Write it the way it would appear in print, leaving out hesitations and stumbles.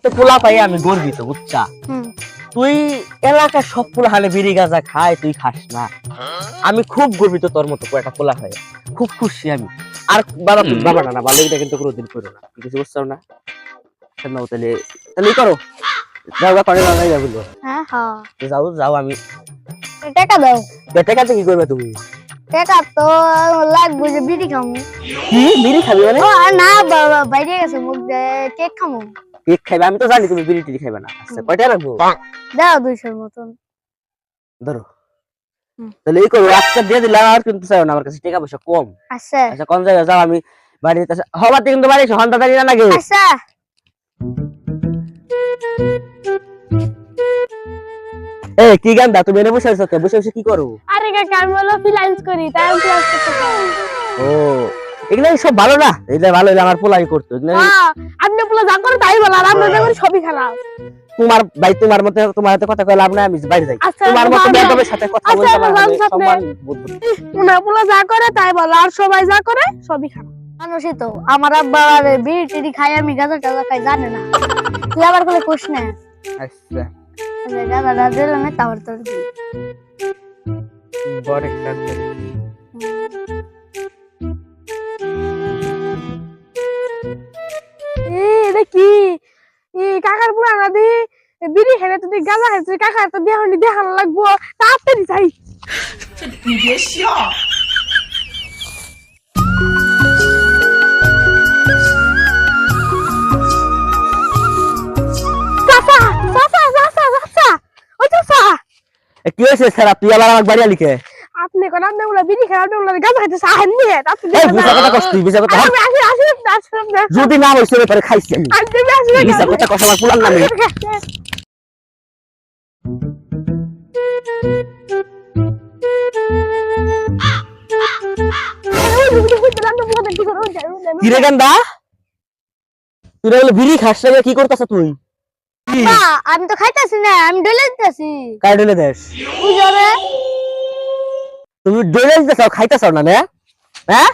মতো পোলা পাই আমি গর্বিত বুঝছা। তুই এলাকার সব পোলা হালে বিড়ি গাঁজা খায়, তুই খাস না। আমি খুব গর্বিত তোর মতো একটা পোলা হয়, খুব খুশি আমি। আর বাবা বাবা না ভালো, এটা কিন্তু কোনোদিন করো না, কিছু বুঝছো না। তাহলে তাহলে করো, যাও বা করে না যাবো। হ্যাঁ হ্যাঁ যাও যাও, আমি টাকা দাও। টাকাতে কি করবে তুমি? টাকা তো লাগবে যে বিড়ি খামু। কি বিড়ি খাবি মানে? ও না বাবা, বাইরে গেছে মুখ কেক খামু। কেক খাইবে? আমি তো জানি তুমি বিড়ি টিড়ি খাইবে না। আচ্ছা কয়টা রাখবো? দাও 200 এর মতন। ধরো। তাহলে এই করো, আজকে দিয়ে দিলাম, আর কিন্তু চাইও না, আমার কাছে টাকা পয়সা কম। আচ্ছা আচ্ছা কোন জায়গায় যাও, আমি বাড়িতে হবাতে কিন্তু বাড়ি এসো, হন্তা দাঁড়ি না লাগে। আচ্ছা এ কি গান্দা তুমি এনে বসে আছো, বসে বসে কি করো? আরে কাকা আমি বলো ফ্রিল্যান্স করি, তাই আমি ফ্রিল্যান্স করতে চাই। ও এগুলা সব ভালো না, এগুলা ভালো হইলে আমার পোলাই করতো। হ্যাঁ আপনি বলে যা করে তাই বলো, আর আমরা যা করি সবই খারাপ। তোমার ভাই তোমার মতে, তোমার হাতে কথা কই লাভ নাই, আমি বাইরে যাই। আচ্ছা, তোমার মতে বাবা। বেয়াদবের সাথে কথা বলতে আচ্ছা, আমার বাবা, মানে সামনে। সম্মান বুঝবো। উনা বলে যা করে তাই বলো, আর সবাই যা করে সবই খারাপ। মানুষই তো আমার আব্বা আর বিড়ি টিড়ি খাই, আমি গাঁজা টাজা খাই জানে না। তুই আবার করে কোশ না, আচ্ছা গাঁজা টাজা দিলে না তারপর তোর দিই। বড় কাজ। এটা কি কাকার পুরানা দি বিড়ি খেলে তুই গাঁজা খাইছিস, কাকার তো দেহানি দেখানো লাগবো, তাড়াতাড়ি যাই। চাচা চাচা চাচা চাচা ও চাচা, কি হয়েছে স্যার, তুই আবার আমার বাড়ি আলিকে? আপনি কোন আপনি বলে বিড়ি খেলে আপনি বলে গাঁজা খাইছিস, আহেন নিয়ে এই বিশা কথা কষ্ট, বিশা কথা আমি আসি আসি আসি যদি না হইছে পরে খাইছি আমি। বিশা কথা কথা আমার পুরান নামে। কি রে গান্দা, তুই বলে বিড়ি খাস না, কি করতেছ তুই? আমি তো খাইতাছি না, আমি ডলে দিতেছি। কাই ডলে দেশ? বুঝবে তুমি ডলে দিতেছ, খাইতেছ না না? হ্যাঁ